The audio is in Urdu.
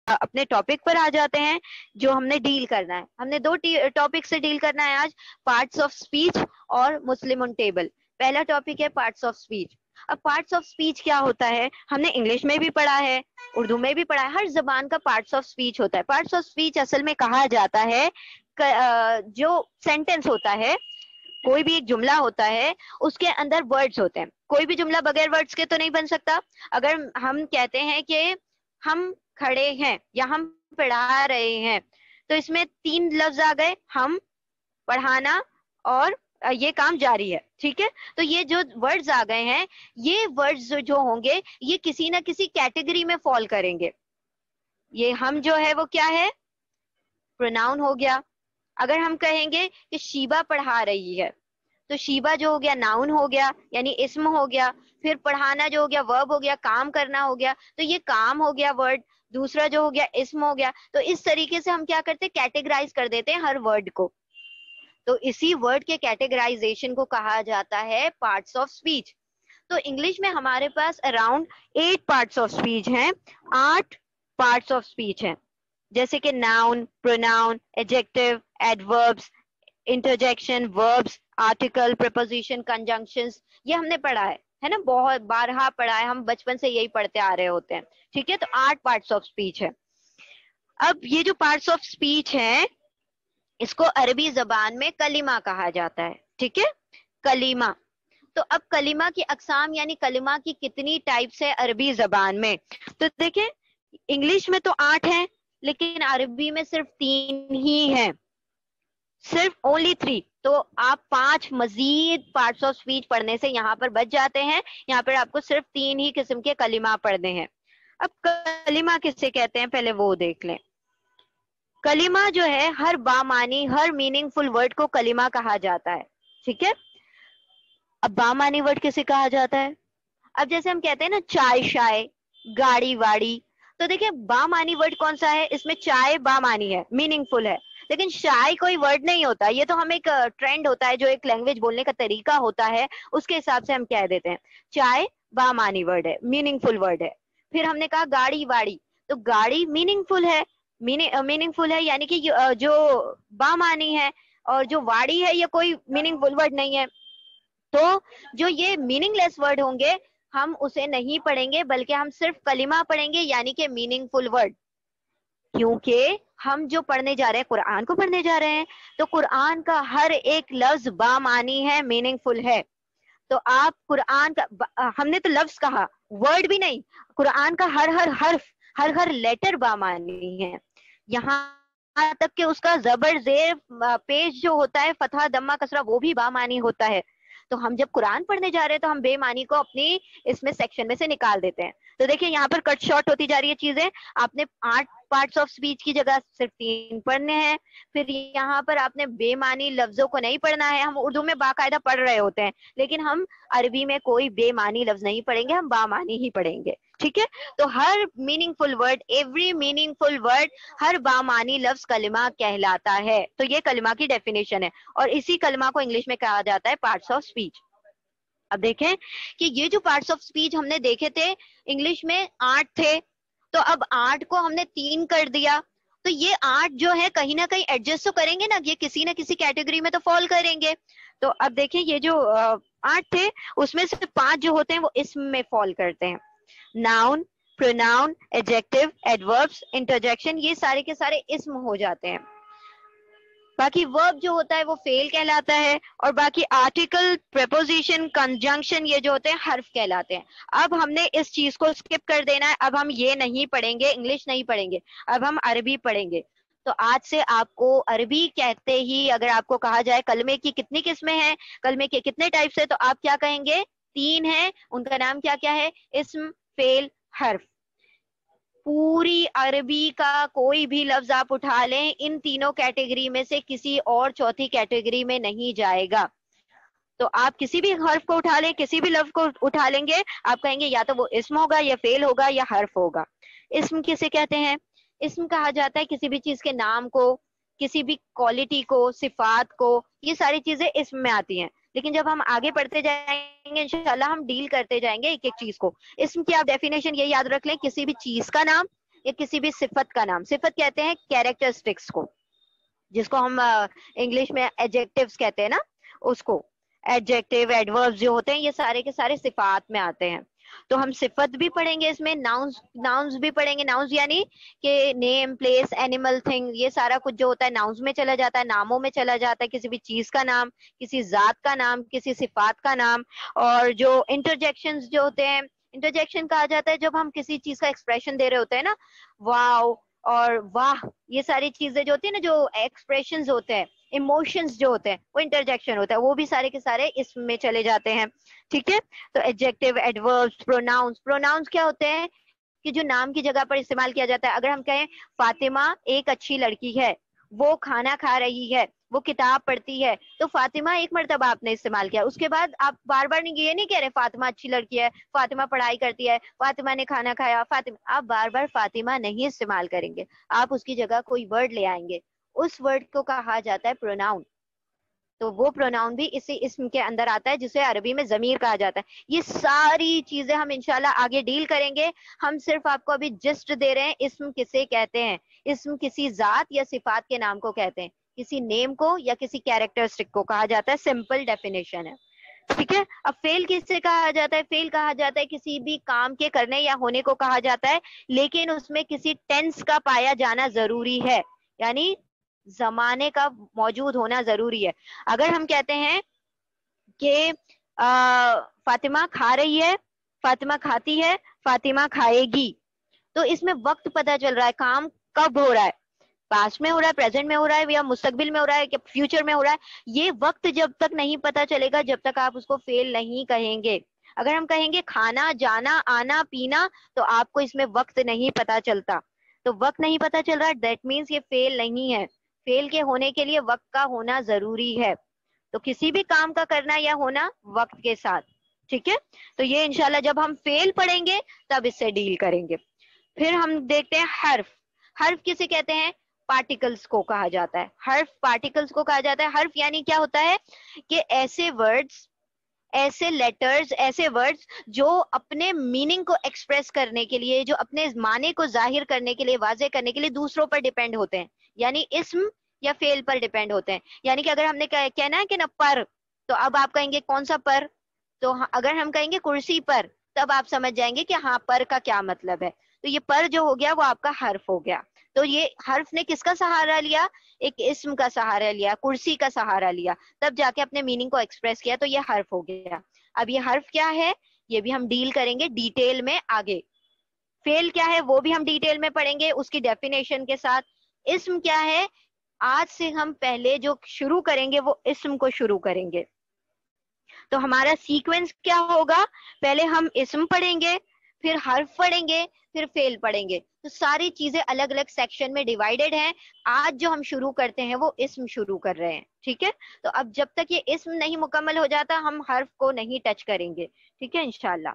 اپنے ٹاپک پر آ جاتے ہیں جو ہم نے ڈیل کرنا ہے. ہم نے 2 ٹاپک سے ڈیل کرنا ہے آج, پارٹس آف اسپیچ اور مسلم ان ٹیبل. پہلا ٹاپک ہے پارٹس آف اسپیچ. اب پارٹس آف اسپیچ کیا ہوتا ہے, ہم نے انگلش میں بھی پڑھا ہے, اردو میں بھی پڑھا ہے, ہر زبان کا پارٹس آف اسپیچ ہوتا ہے. پارٹس آف اسپیچ اصل میں کہا جاتا ہے جو سینٹینس ہوتا ہے, کوئی بھی ایک جملہ ہوتا ہے, اس کے اندر ورڈز ہوتے ہیں. کوئی بھی جملہ بغیر ورڈز کے تو نہیں بن سکتا. اگر ہم کہتے ہیں کہ ہم کھڑے ہیں یا ہم پڑھا رہے ہیں, تو اس میں 3 لفظ آ گئے, ہم, پڑھانا اور یہ کام جاری ہے. ٹھیک ہے, تو یہ جو ورڈز آ گئے ہیں, یہ ورڈز جو ہوں گے یہ کسی نہ کسی کیٹیگری میں فال کریں گے. یہ ہم جو ہے وہ کیا ہے, پروناؤن ہو گیا. اگر ہم کہیں گے کہ شیبہ پڑھا رہی ہے, تو شیبہ جو ہو گیا ناؤن ہو گیا, یعنی اسم ہو گیا. پھر پڑھانا جو ہو گیا ورب ہو گیا, کام کرنا ہو گیا, تو یہ کام ہو گیا ورڈ. دوسرا جو ہو گیا اسم ہو گیا. تو اس طریقے سے ہم کیا کرتے, کیٹیگرائز کر دیتے ہیں ہر ورڈ کو. تو اسی ورڈ کے کیٹیگرائزیشن کو کہا جاتا ہے پارٹس آف اسپیچ. تو انگلش میں ہمارے پاس اراؤنڈ 8 پارٹس آف اسپیچ ہیں, 8 پارٹس آف اسپیچ ہیں. جیسے کہ noun, pronoun, adjective, adverbs, interjection, verbs, article, preposition, conjunctions. یہ ہم نے پڑھا ہے نا, بہت بارہا پڑھا ہے, ہم بچپن سے یہی پڑھتے آ رہے ہوتے ہیں. ٹھیک ہے, تو 8 پارٹس آف اسپیچ ہے. اب یہ جو پارٹس آف اسپیچ ہیں, اس کو عربی زبان میں کلمہ کہا جاتا ہے. ٹھیک ہے, کلمہ. تو اب کلمہ کی اقسام یعنی کلمہ کی کتنی ٹائپس ہے عربی زبان میں, تو دیکھیں انگلش میں تو 8 ہیں, لیکن عربی میں صرف 3 ہی ہیں, صرف اونلی 3. تو آپ 5 مزید پارٹس آف اسپیچ پڑھنے سے یہاں پر بچ جاتے ہیں. یہاں پر آپ کو صرف 3 ہی قسم کے کلمہ پڑھنے ہیں. اب کلمہ کس سے کہتے ہیں پہلے وہ دیکھ لیں. کلمہ جو ہے ہر بامانی, ہر میننگ فل ورڈ کو کلمہ کہا جاتا ہے. ٹھیک ہے, اب بامانی ورڈ کسے کہا جاتا ہے. اب جیسے ہم کہتے ہیں نا چائے شائے, گاڑی واڑی, تو دیکھیں بامانی ورڈ کون سا ہے, اس میں چائے بامانی ہے, میننگ فل ہے. لیکن شائے کوئی ورڈ نہیں ہوتا, یہ تو ہم ایک ٹرینڈ ہوتا ہے, جو ایک لینگویج بولنے کا طریقہ ہوتا ہے, اس کے حساب سے ہم کہہ دیتے ہیں. چائے بامانی ورڈ ہے, میننگ فل ورڈ ہے. پھر ہم نے کہا گاڑی واڑی, تو گاڑی میننگ فل ہے, میننگ فل ہے یعنی کہ جو بامانی ہے, اور جو واڑی ہے یہ کوئی میننگ فل ورڈ نہیں ہے. تو جو یہ میننگ لیس ورڈ ہوں گے ہم اسے نہیں پڑھیں گے, بلکہ ہم صرف کلمہ پڑھیں گے, یعنی کہ میننگ فل ورڈ. کیونکہ ہم جو پڑھنے جا رہے ہیں قرآن کو پڑھنے جا رہے ہیں, تو قرآن کا ہر ایک لفظ بامانی ہے, میننگ فل ہے. تو آپ قرآن کا, ہم نے تو لفظ کہا, ورڈ بھی نہیں, قرآن کا ہر ہر حرف, ہر لیٹر بامانی ہے. یہاں تک کہ اس کا زبر زیر پیش جو ہوتا ہے, فتحہ دمہ کسرہ, وہ بھی بامانی ہوتا ہے. تو ہم جب قرآن پڑھنے جا رہے ہیں تو ہم بے معنی کو اپنی اس میں سیکشن میں سے نکال دیتے ہیں. تو دیکھیں یہاں پر کٹ شارٹ ہوتی جا رہی ہے چیزیں. آپ نے 8 پارٹس آف اسپیچ کی جگہ صرف 3 پڑھنے ہیں. پھر یہاں پر آپ نے بے معنی لفظوں کو نہیں پڑھنا ہے. ہم اردو میں باقاعدہ پڑھ رہے ہوتے ہیں, لیکن ہم عربی میں کوئی بے معنی لفظ نہیں پڑھیں گے, ہم بامانی ہی پڑھیں گے. ٹھیک ہے, تو ہر میننگ فل ورڈ, ایوری میننگ فل ورڈ, ہر بامانی لفظ کلمہ کہلاتا ہے. تو یہ کلمہ کی ڈیفینیشن ہے, اور اسی کلمہ کو انگلش میں کہا جاتا ہے پارٹس آف اسپیچ. اب دیکھیں کہ یہ جو پارٹس آف اسپیچ ہم نے دیکھے تھے انگلش میں 8 تھے, تو اب 8 کو ہم نے 3 کر دیا. تو یہ 8 جو ہے کہیں نہ کہیں ایڈجسٹ تو کریں گے نا, یہ کسی نہ کسی کیٹیگری میں تو فال کریں گے. تو اب دیکھیں یہ جو 8 تھے اس میں سے 5 جو ہوتے ہیں وہ اسم میں فال کرتے ہیں. ناؤن, پروناؤن, ایڈجیکٹو, ایڈوربس, انٹرجیکشن, یہ سارے کے سارے اسم ہو جاتے ہیں. باقی ورب جو ہوتا ہے وہ فعل کہلاتا ہے, اور باقی آرٹیکل, پریپوزیشن, کنجنکشن, یہ جو ہوتے ہیں حرف کہلاتے ہیں. اب ہم نے اس چیز کو اسکپ کر دینا ہے, اب ہم یہ نہیں پڑھیں گے, انگلش نہیں پڑھیں گے, اب ہم عربی پڑھیں گے. تو آج سے آپ کو عربی کہتے ہی اگر آپ کو کہا جائے کلمے کی کتنی قسمیں ہیں, کلمے کے کتنے ٹائپس ہیں, تو آپ کیا کہیں گے, 3 ہیں. ان کا نام کیا کیا ہے, اسم, فعل, حرف. پوری عربی کا کوئی بھی لفظ آپ اٹھا لیں, ان تینوں کیٹیگری میں سے کسی اور چوتھی کیٹیگری میں نہیں جائے گا. تو آپ کسی بھی حرف کو اٹھا لیں, کسی بھی لفظ کو اٹھا لیں گے, آپ کہیں گے یا تو وہ اسم ہوگا, یا فعل ہوگا, یا حرف ہوگا. اسم کسے کہتے ہیں, اسم کہا جاتا ہے کسی بھی چیز کے نام کو, کسی بھی کوالٹی کو, صفات کو, یہ ساری چیزیں اسم میں آتی ہیں. لیکن جب ہم آگے پڑھتے جائیں گے انشاءاللہ ہم ڈیل کرتے جائیں گے ایک ایک چیز کو. اسم کی آپ ڈیفینیشن یہ یاد رکھ لیں, کسی بھی چیز کا نام, یا کسی بھی صفت کا نام. صفت کہتے ہیں کیریکٹرسٹکس کو, جس کو ہم انگلش میں ایڈجیکٹیوز کہتے ہیں نا, اس کو. ایڈجیکٹیو ایڈوربز جو ہوتے ہیں یہ سارے کے سارے صفات میں آتے ہیں. تو ہم صفت بھی پڑھیں گے اس میں, ناؤنز بھی پڑھیں گے. ناؤنز یعنی کہ نیم, پلیس, اینیمل, تھنگ, یہ سارا کچھ جو ہوتا ہے ناؤنز میں چلا جاتا ہے, ناموں میں چلا جاتا ہے. کسی بھی چیز کا نام, کسی ذات کا نام, کسی صفات کا نام. اور جو انٹرجیکشنز جو ہوتے ہیں, انٹرجیکشن کہا جاتا ہے جب ہم کسی چیز کا ایکسپریشن دے رہے ہوتے ہیں نا, واو اور واہ, یہ ساری چیزیں جو ہوتی ہیں نا, جو ایکسپریشنز ہوتے ہیں, ایموشنز جو ہوتے ہیں, وہ انٹرجیکشن ہوتا ہے. وہ بھی سارے کے سارے اس میں چلے جاتے ہیں. ٹھیک ہے. تو ایڈجیکٹیو, ایڈوربس, پروناؤنس. پروناؤنس کیا ہوتے ہیں کہ جو نام کی جگہ پر استعمال کیا جاتا ہے. اگر ہم کہیں فاطمہ ایک اچھی لڑکی ہے, وہ کھانا کھا رہی ہے, وہ کتاب پڑھتی ہے, تو فاطمہ ایک مرتبہ آپ نے استعمال کیا. اس کے بعد آپ بار بار یہ نہیں کہہ رہے فاطمہ اچھی لڑکی ہے, فاطمہ پڑھائی کرتی ہے, فاطمہ نے کھانا کھایا, فاطمہ. آپ بار بار فاطمہ نہیں استعمال کریں گے, آپ اس کی جگہ کوئی ورڈ لے آئیں گے. اس ورڈ کو کہا جاتا ہے پروناؤن. تو وہ پروناؤن بھی اسی اسم کے اندر آتا ہے, جسے عربی میں ضمیر کہا جاتا ہے. یہ ساری چیزیں ہم انشاءاللہ آگے ڈیل کریں گے. ہم صرف آپ کو ابھی جسٹ دے رہے ہیں اسم کسے کہتے ہیں. اسم کسی ذات یا صفات کے نام کو کہتے ہیں, کسی نیم کو یا کسی کیریکٹرسٹک کو کہا جاتا ہے. سمپل ڈیفینیشن ہے. ٹھیک ہے. اب فیل کس سے کہا جاتا ہے؟ فیل کہا جاتا ہے کسی بھی کام کے کرنے یا ہونے کو کہا جاتا ہے, لیکن اس میں کسی ٹینس کا پایا جانا ضروری ہے, یعنی زمانے کا موجود ہونا ضروری ہے. اگر ہم کہتے ہیں کہ فاطمہ کھا رہی ہے, فاطمہ کھاتی ہے, فاطمہ کھائے گی, تو اس میں وقت پتہ چل رہا ہے کام کب ہو رہا ہے, پاسٹ میں ہو رہا ہے, پریزنٹ میں ہو رہا ہے, یا مستقبل میں ہو رہا ہے, کہ فیوچر میں ہو رہا ہے. یہ وقت جب تک نہیں پتہ چلے گا جب تک آپ اس کو فیل نہیں کہیں گے. اگر ہم کہیں گے کھانا, جانا, آنا, پینا, تو آپ کو اس میں وقت نہیں پتہ چلتا. تو وقت نہیں پتہ چل رہا, دیٹ مینس یہ فیل نہیں ہے. فیل کے ہونے کے لیے وقت کا ہونا ضروری ہے. تو کسی بھی کام کا کرنا یا ہونا وقت کے ساتھ. ٹھیک ہے. تو یہ انشاءاللہ جب ہم فیل پڑھیں گے تب اس سے ڈیل کریں گے. پھر ہم دیکھتے ہیں حرف. حرف کسے کہتے ہیں؟ پارٹیکلز کو کہا جاتا ہے. حرف پارٹیکلز کو کہا جاتا ہے. حرف یعنی کیا ہوتا ہے کہ ایسے ورڈز, ایسے لیٹرز, ایسے ورڈز جو اپنے میننگ کو ایکسپریس کرنے کے لیے, جو اپنے معنی کو ظاہر کرنے کے لیے, واضح کرنے کے لیے دوسروں پر ڈیپینڈ ہوتے ہیں, یعنی اسم یا فعل پر ڈیپینڈ ہوتے ہیں. یعنی کہ اگر ہم نے کہنا ہے کہ نا پر, تو اب آپ کہیں گے کون سا پر؟ تو اگر ہم کہیں گے کرسی پر, تب آپ سمجھ جائیں گے کہ ہاں پر کا کیا مطلب ہے. تو یہ پر جو ہو گیا وہ آپ کا حرف ہو گیا. تو یہ حرف نے کس کا سہارا لیا؟ ایک اسم کا سہارا لیا, کرسی کا سہارا لیا, تب جا کے اپنے میننگ کو ایکسپریس کیا, تو یہ حرف ہو گیا. اب یہ حرف کیا ہے یہ بھی ہم ڈیل کریں گے ڈیٹیل میں آگے. فعل کیا ہے وہ بھی ہم ڈیٹیل میں پڑھیں گے اس کی ڈیفینیشن کے ساتھ. اسم کیا ہے, آج سے ہم پہلے جو شروع کریں گے وہ اسم کو شروع کریں گے. تو ہمارا سیکوینس کیا ہوگا؟ پہلے ہم اسم پڑھیں گے, پھر حرف پڑھیں گے, پھر فعل پڑھیں گے. تو ساری چیزیں الگ الگ سیکشن میں ڈیوائیڈڈ ہیں. آج جو ہم شروع کرتے ہیں وہ اسم شروع کر رہے ہیں. ٹھیک ہے. تو اب جب تک یہ اسم نہیں مکمل ہو جاتا ہم حرف کو نہیں ٹچ کریں گے. ٹھیک ہے انشاءاللہ.